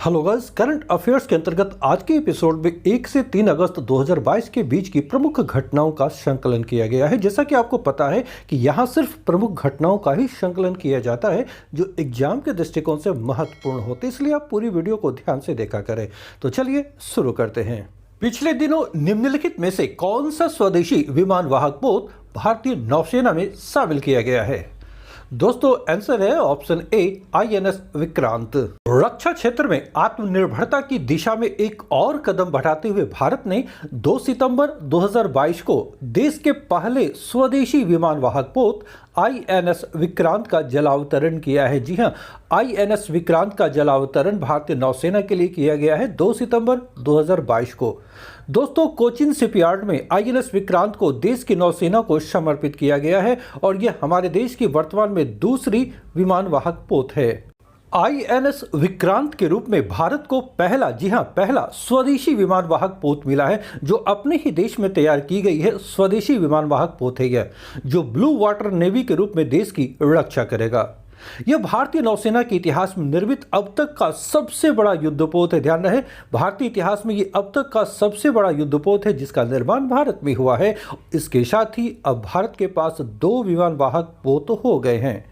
Hello guys, current affairs के अंतर्गत आज के एपिसोड में 1 से 3 अगस्त 2022 के बीच की प्रमुख घटनाओं का संकलन किया गया है। जैसा कि आपको पता है कि यहाँ सिर्फ प्रमुख घटनाओं का ही संकलन किया जाता है जो एग्जाम के दृष्टिकोण से महत्वपूर्ण होते, इसलिए आप पूरी वीडियो को ध्यान से देखा करें। तो चलिए शुरू करते हैं। पिछले दिनों निम्नलिखित में से कौन सा स्वदेशी विमान वाहक पोत भारतीय नौसेना में शामिल किया गया है? दोस्तों, आंसर है ऑप्शन ए, INS विक्रांत। रक्षा क्षेत्र में आत्मनिर्भरता की दिशा में एक और कदम बढ़ाते हुए भारत ने 2 सितंबर 2022 को देश के पहले स्वदेशी विमान वाहक पोत INS विक्रांत का जलावतरण किया है। जी हां, INS विक्रांत का जलावतरण भारतीय नौसेना के लिए किया गया है 2 सितंबर 2022 को। दोस्तों, कोचिन शिपयार्ड में INS विक्रांत को देश की नौसेना को समर्पित किया गया है और यह हमारे देश की वर्तमान में दूसरी विमान वाहक पोत है। INS विक्रांत के रूप में भारत को पहला स्वदेशी विमान वाहक पोत मिला है जो अपने ही देश में तैयार की गई है। स्वदेशी विमान वाहक पोत है यह, जो ब्लू वाटर नेवी के रूप में देश की रक्षा करेगा। यह भारतीय नौसेना के इतिहास में निर्मित अब तक का सबसे बड़ा युद्धपोत है। ध्यान रहे, भारतीय इतिहास में यह अब तक का सबसे बड़ा युद्धपोत है जिसका निर्माण भारत में हुआ है। इसके साथ ही अब भारत के पास 2 विमान वाहक पोत हो गए हैं।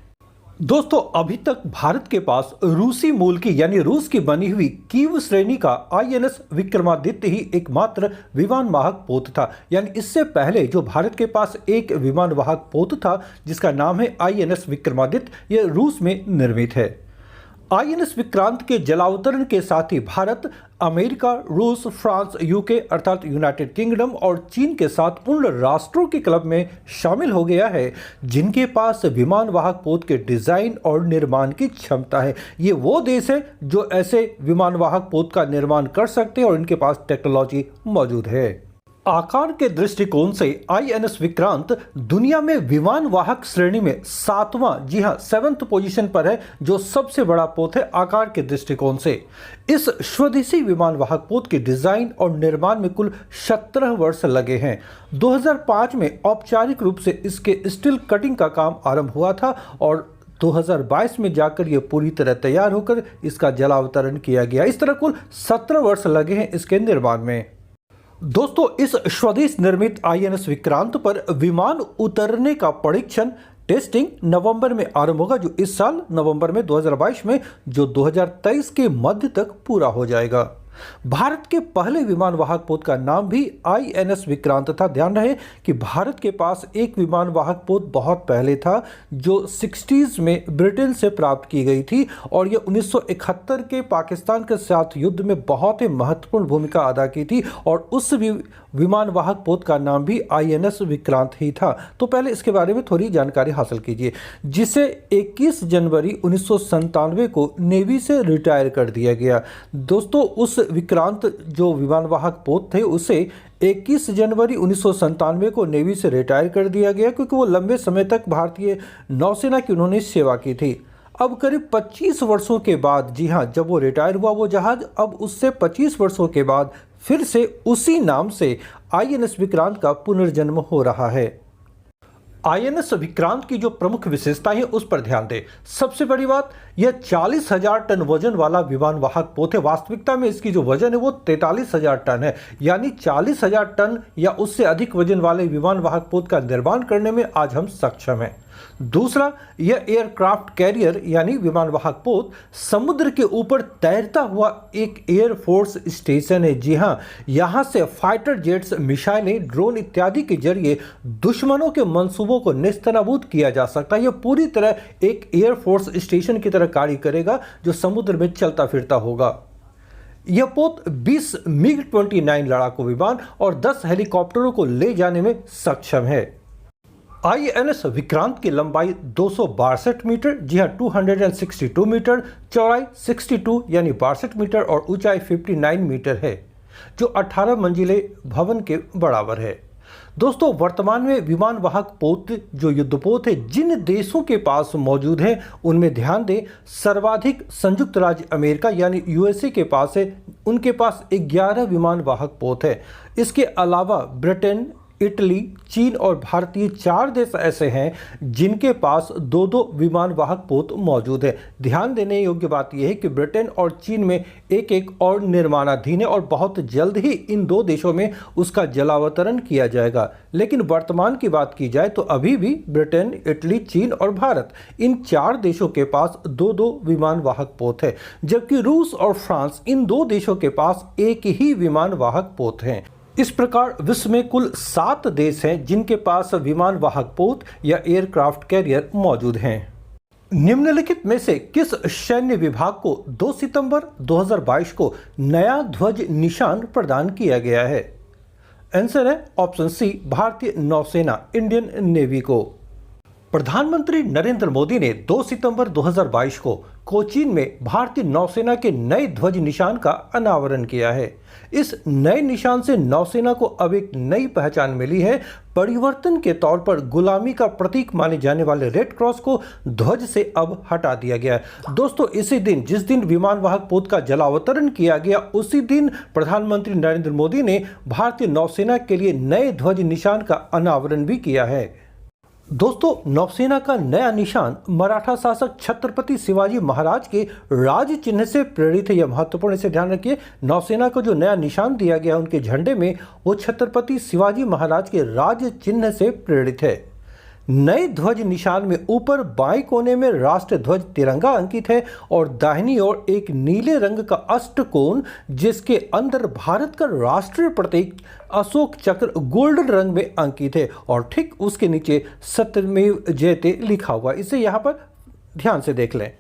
दोस्तों, अभी तक भारत के पास रूसी मूल की यानी रूस की बनी हुई कीव श्रेणी का INS विक्रमादित्य ही एकमात्र विमान वाहक पोत था। यानी इससे पहले जो भारत के पास एक विमान वाहक पोत था जिसका नाम है INS विक्रमादित्य, यह रूस में निर्मित है। INS विक्रांत के जलावतरण के साथ ही भारत अमेरिका, रूस, फ्रांस, UK अर्थात यूनाइटेड किंगडम और चीन के साथ उन राष्ट्रों के क्लब में शामिल हो गया है जिनके पास विमान वाहक पोत के डिजाइन और निर्माण की क्षमता है। ये वो देश है जो ऐसे विमान वाहक पोत का निर्माण कर सकते हैं और इनके पास टेक्नोलॉजी मौजूद है। आकार के दृष्टिकोण से INS विक्रांत दुनिया में विमान वाहक श्रेणी में 7th पोजीशन पर है, जो सबसे बड़ा पोत है आकार के दृष्टिकोण से। इस स्वदेशी विमान वाहक पोत के डिजाइन और निर्माण में कुल 17 वर्ष लगे हैं। 2005 में औपचारिक रूप से इसके स्टील कटिंग का काम आरंभ हुआ था और 2022 में जाकर यह पूरी तरह तैयार होकर इसका जलावतरण किया गया। इस तरह कुल 17 वर्ष लगे हैं इसके निर्माण में। दोस्तों, इस स्वदेश निर्मित INS विक्रांत पर विमान उतरने का परीक्षण टेस्टिंग नवंबर में आरंभ होगा, जो इस साल नवंबर में 2022 में, जो 2023 के मध्य तक पूरा हो जाएगा। भारत के पहले विमान वाहक पोत का नाम भी INS विक्रांत था। ध्यान रहे कि भारत के पास एक विमान वाहक पोत बहुत पहले था जो 60s में ब्रिटेन से प्राप्त की गई थी और यह 1971 के पाकिस्तान के साथ युद्ध में बहुत ही महत्वपूर्ण भूमिका अदा की थी और उस विमान वाहक पोत का नाम भी INS विक्रांत ही था। तो पहले इसके बारे में थोड़ी जानकारी हासिल कीजिए, जिसे 21 जनवरी 1997 को नेवी से रिटायर कर दिया गया। दोस्तों, उस विक्रांत जो विमान वाहक पोत थे उसे 21 जनवरी 1997 को नेवी से रिटायर कर दिया गया क्योंकि वो लंबे समय तक भारतीय नौसेना की उन्होंने सेवा की थी। अब करीब 25 वर्षों के बाद, जी हाँ, जब वो रिटायर हुआ वो जहाज, अब उससे 25 वर्षों के बाद फिर से उसी नाम से INS विक्रांत का पुनर्जन्म हो रहा है। INS विक्रांत की जो प्रमुख विशेषताएं हैं उस पर ध्यान दें। सबसे बड़ी बात, यह 40,000 टन वजन वाला विमान वाहक पोत है। वास्तविकता में इसकी जो वजन है वो 43,000 टन है, यानी 40,000 टन या उससे अधिक वजन वाले विमान वाहक पोत का निर्माण करने में आज हम सक्षम हैं। दूसरा, यह एयरक्राफ्ट कैरियर यानी विमान वाहक पोत समुद्र के ऊपर तैरता हुआ एक एयरफोर्स स्टेशन है। जी हां, यहां से फाइटर जेट्स, मिसाइलें, ड्रोन इत्यादि के जरिए दुश्मनों के मंसूबों को नेस्तनाबूद किया जा सकता है। यह पूरी तरह एक एयरफोर्स स्टेशन की तरह कार्य करेगा जो समुद्र में चलता फिरता होगा। यह पोत 20 MiG-29 लड़ाकू विमान और 10 हेलीकॉप्टरों को ले जाने में सक्षम है। INS विक्रांत की लंबाई 262 मीटर, जी हाँ 262 मीटर, चौड़ाई 62 यानी 62 मीटर और ऊंचाई 59 मीटर है, जो 18 मंजिले भवन के बराबर है। दोस्तों, वर्तमान में विमान वाहक पोत जो युद्धपोत है जिन देशों के पास मौजूद है उनमें ध्यान दें, सर्वाधिक संयुक्त राज्य अमेरिका यानी USA के पास है। उनके पास 11 विमान वाहक पोत है। इसके अलावा ब्रिटेन, इटली, चीन और भारतीय 4 देश ऐसे हैं जिनके पास 2-2 विमान वाहक पोत मौजूद है। ध्यान देने योग्य बात यह है कि ब्रिटेन और चीन में एक और निर्माणाधीन है और बहुत जल्द ही इन 2 देशों में उसका जलावतरण किया जाएगा। लेकिन वर्तमान की बात की जाए तो अभी भी ब्रिटेन, इटली, चीन और भारत, इन 4 देशों के पास 2-2 विमान वाहक पोत है, जबकि रूस और फ्रांस, इन 2 देशों के पास एक ही विमान वाहक पोत है। इस प्रकार विश्व में कुल 7 देश हैं जिनके पास विमान वाहक पोत या एयरक्राफ्ट कैरियर मौजूद हैं। निम्नलिखित में से किस सैन्य विभाग को 2 सितंबर 2022 को नया ध्वज निशान प्रदान किया गया है? आंसर है ऑप्शन सी, भारतीय नौसेना, इंडियन नेवी को। प्रधानमंत्री नरेंद्र मोदी ने 2 सितंबर 2022 को कोचीन में भारतीय नौसेना के नए ध्वज निशान का अनावरण किया है। इस नए निशान से नौसेना को अब एक नई पहचान मिली है। परिवर्तन के तौर पर गुलामी का प्रतीक माने जाने वाले रेड क्रॉस को ध्वज से अब हटा दिया गया है। दोस्तों, इसी दिन, जिस दिन विमान वाहक पोत का जलावतरण किया गया, उसी दिन प्रधानमंत्री नरेंद्र मोदी ने भारतीय नौसेना के लिए नए ध्वज निशान का अनावरण भी किया है। दोस्तों, नौसेना का नया निशान मराठा शासक छत्रपति शिवाजी महाराज के राज चिन्ह से प्रेरित है। यह महत्वपूर्ण, इसे ध्यान रखिए। नौसेना को जो नया निशान दिया गया उनके झंडे में, वो छत्रपति शिवाजी महाराज के राज चिन्ह से प्रेरित है। नए ध्वज निशान में ऊपर बाएं कोने में राष्ट्रीय ध्वज तिरंगा अंकित है और दाहिनी ओर एक नीले रंग का अष्टकोण, जिसके अंदर भारत का राष्ट्रीय प्रतीक अशोक चक्र गोल्डन रंग में अंकित है और ठीक उसके नीचे सत्यमेव जयते लिखा हुआ। इसे यहाँ पर ध्यान से देख लें।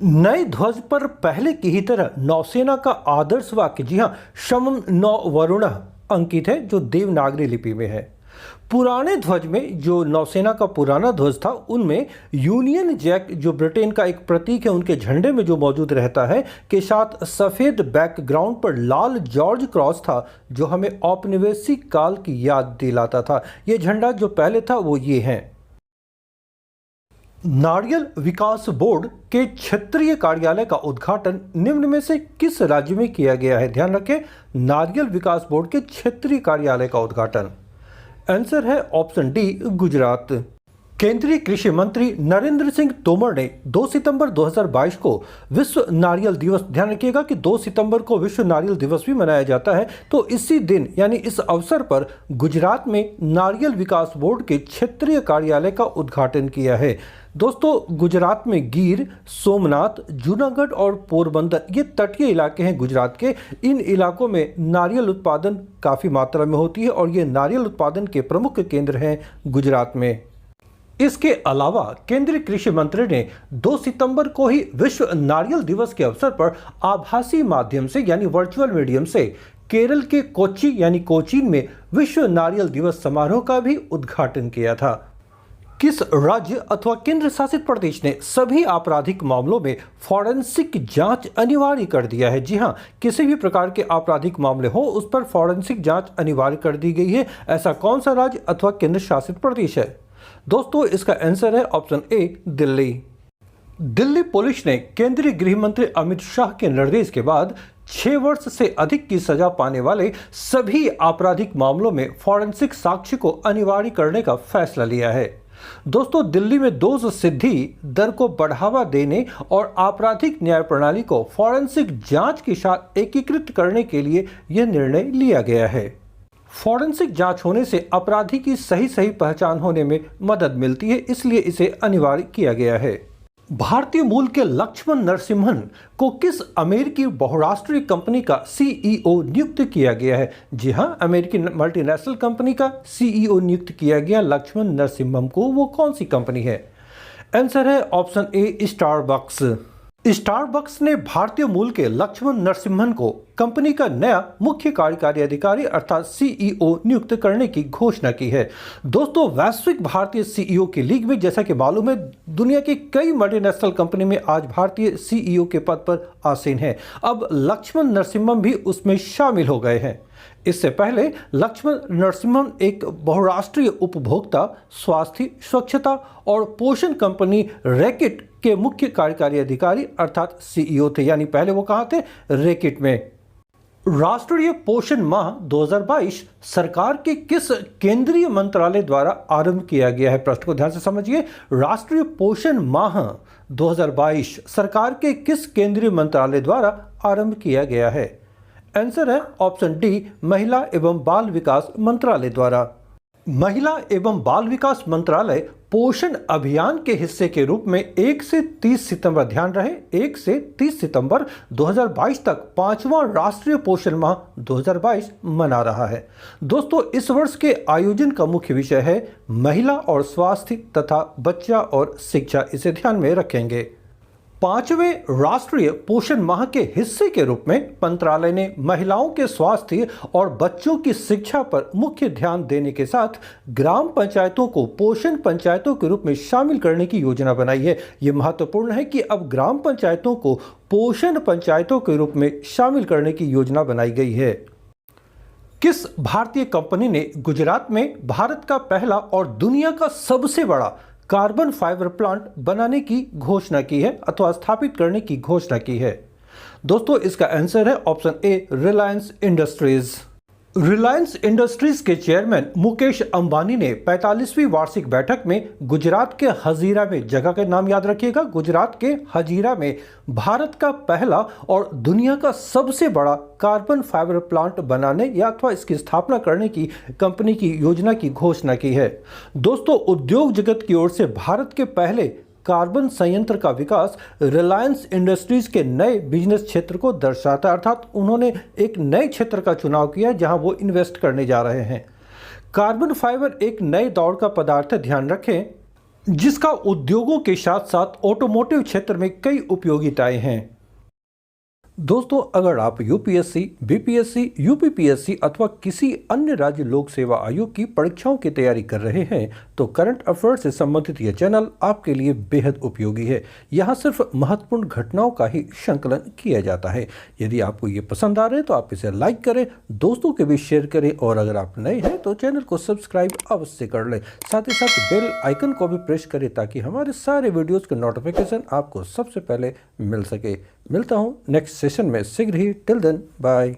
नए ध्वज पर पहले की ही तरह नौसेना का आदर्श वाक्य, जी हाँ, शमं नौ वरुणः अंकित है, जो देवनागरी लिपि में है। पुराने ध्वज में, जो नौसेना का पुराना ध्वज था, उनमें यूनियन जैक, जो ब्रिटेन का एक प्रतीक है, उनके झंडे में जो मौजूद रहता है, के साथ सफेद बैकग्राउंड पर लाल जॉर्ज क्रॉस था, जो हमें औपनिवेशिक काल की याद दिलाता था। यह झंडा जो पहले था वो ये है। नारियल विकास बोर्ड के क्षेत्रीय कार्यालय का उद्घाटन निम्न में से किस राज्य में किया गया है? ध्यान रखें, नारियल विकास बोर्ड के क्षेत्रीय कार्यालय का उद्घाटन। आंसर है ऑप्शन डी, गुजरात। केंद्रीय कृषि मंत्री नरेंद्र सिंह तोमर ने 2 सितंबर 2022 को विश्व नारियल दिवस, ध्यान रखिएगा कि 2 सितंबर को विश्व नारियल दिवस भी मनाया जाता है, तो इसी दिन यानी इस अवसर पर गुजरात में नारियल विकास बोर्ड के क्षेत्रीय कार्यालय का उद्घाटन किया है। दोस्तों, गुजरात में गिर, सोमनाथ, जूनागढ़ और पोरबंदर, ये तटीय इलाके हैं गुजरात के। इन इलाकों में नारियल उत्पादन काफ़ी मात्रा में होती है और ये नारियल उत्पादन के प्रमुख केंद्र हैं गुजरात में। इसके अलावा केंद्रीय कृषि मंत्री ने 2 सितंबर को ही विश्व नारियल दिवस के अवसर पर आभासी माध्यम से यानी वर्चुअल मीडियम से केरल के कोच्चि यानी कोचीन में विश्व नारियल दिवस समारोह का भी उद्घाटन किया था। किस राज्य अथवा केंद्र शासित प्रदेश ने सभी आपराधिक मामलों में फॉरेंसिक जांच अनिवार्य कर दिया है? जी हां, किसी भी प्रकार के आपराधिक मामले हो उस पर फॉरेंसिक जांच अनिवार्य कर दी गई है। ऐसा कौन सा राज्य अथवा केंद्र शासित प्रदेश है? दोस्तों, इसका आंसर है option A, Delhi. Delhi police ने केंद्रीय गृह मंत्री अमित शाह के निर्देश के बाद 6 वर्ष से अधिक की सजा पाने वाले सभी आपराधिक मामलों में फॉरेंसिक साक्ष्य को अनिवार्य करने का फैसला लिया है। दोस्तों, दिल्ली में दोष सिद्धि दर को बढ़ावा देने और आपराधिक न्याय प्रणाली को फॉरेंसिक जांच के साथ एकीकृत करने के लिए यह निर्णय लिया गया है। फॉरेंसिक जांच होने से अपराधी की सही पहचान होने में मदद मिलती है, इसलिए इसे अनिवार्य किया गया है। भारतीय मूल के लक्ष्मण नरसिम्हन को किस अमेरिकी बहुराष्ट्रीय कंपनी का सीईओ नियुक्त किया गया है? जी हां, अमेरिकी मल्टीनेशनल कंपनी का सीईओ नियुक्त किया गया लक्ष्मण नरसिम्हन को। वो कौन सी कंपनी है? आंसर है ऑप्शन ए, स्टारबक्स। स्टारबक्स ने भारतीय मूल के लक्ष्मण नरसिम्हन को कंपनी का नया मुख्य कार्यकारी अधिकारी अर्थात सीईओ नियुक्त करने की घोषणा की है। दोस्तों, वैश्विक भारतीय सीईओ की लीग में, जैसा कि मालूम है, दुनिया की कई मल्टीनेशनल कंपनी में आज भारतीय सीईओ के पद पर आसीन हैं। अब लक्ष्मण नरसिम्हन भी उसमें शामिल हो गए हैं। इससे पहले लक्ष्मण नरसिम्हन एक बहुराष्ट्रीय उपभोक्ता, स्वास्थ्य, स्वच्छता और पोषण कंपनी रैकेट के मुख्य कार्यकारी अधिकारी अर्थात सीईओ थे। यानी पहले वो कहाँ थे? रैकेट में। राष्ट्रीय पोषण माह 2022 सरकार के किस केंद्रीय मंत्रालय द्वारा आरंभ किया गया है? प्रश्न को ध्यान से समझिए। राष्ट्रीय पोषण माह 2022 सरकार के किस केंद्रीय मंत्रालय द्वारा आरंभ किया गया है? आंसर है ऑप्शन डी, महिला एवं बाल विकास मंत्रालय द्वारा। महिला एवं बाल विकास मंत्रालय पोषण अभियान के हिस्से के रूप में 1 से 30 सितंबर, ध्यान रहे 1 से 30 सितंबर 2022 तक 5वां राष्ट्रीय पोषण माह 2022 मना रहा है। दोस्तों, इस वर्ष के आयोजन का मुख्य विषय है महिला और स्वास्थ्य तथा बच्चा और शिक्षा। इसे ध्यान में रखेंगे। 5वें राष्ट्रीय पोषण माह के हिस्से के रूप में मंत्रालय ने महिलाओं के स्वास्थ्य और बच्चों की शिक्षा पर मुख्य ध्यान देने के साथ ग्राम पंचायतों को पोषण पंचायतों के रूप में शामिल करने की योजना बनाई है। ये महत्वपूर्ण है कि अब ग्राम पंचायतों को पोषण पंचायतों के रूप में शामिल करने की योजना बनाई गई है। किस भारतीय कंपनी ने गुजरात में भारत का पहला और दुनिया का सबसे बड़ा कार्बन फाइबर प्लांट बनाने की घोषणा की है अथवा स्थापित करने की घोषणा की है? दोस्तों, इसका आंसर है option A, Reliance industries. Reliance industries के चेयरमैन मुकेश अंबानी ने 45वीं वार्षिक बैठक में गुजरात के हजीरा में, जगह का नाम याद रखिएगा, गुजरात के हजीरा में भारत का पहला और दुनिया का सबसे बड़ा कार्बन फाइबर प्लांट बनाने या अथवा इसकी स्थापना करने की कंपनी की योजना की घोषणा की है। दोस्तों, उद्योग जगत की ओर से भारत के पहले कार्बन संयंत्र का विकास रिलायंस इंडस्ट्रीज के नए बिजनेस क्षेत्र को दर्शाता है, अर्थात उन्होंने एक नए क्षेत्र का चुनाव किया जहां वो इन्वेस्ट करने जा रहे हैं। कार्बन फाइबर एक नए दौर का पदार्थ है, ध्यान रखें, जिसका उद्योगों के साथ साथ ऑटोमोटिव क्षेत्र में कई उपयोगिताएं हैं। दोस्तों, अगर आप यूपीएससी, बीपीएससी, यूपीपीएससी अथवा किसी अन्य राज्य लोक सेवा आयोग की परीक्षाओं की तैयारी कर रहे हैं तो करंट अफेयर्स से संबंधित यह चैनल आपके लिए बेहद उपयोगी है। यहाँ सिर्फ महत्वपूर्ण घटनाओं का ही संकलन किया जाता है। यदि आपको ये पसंद आ रहे हैं तो आप इसे लाइक करें, दोस्तों के बीच शेयर करें और अगर आप नए हैं तो चैनल को सब्सक्राइब अवश्य कर लें। साथ ही साथ बेल आइकन को भी प्रेस करें ताकि हमारे सारे वीडियोज़ के नोटिफिकेशन आपको सबसे पहले मिल सके। मिलता हूँ नेक्स्ट सेशन में शीघ्र ही। Till then, bye.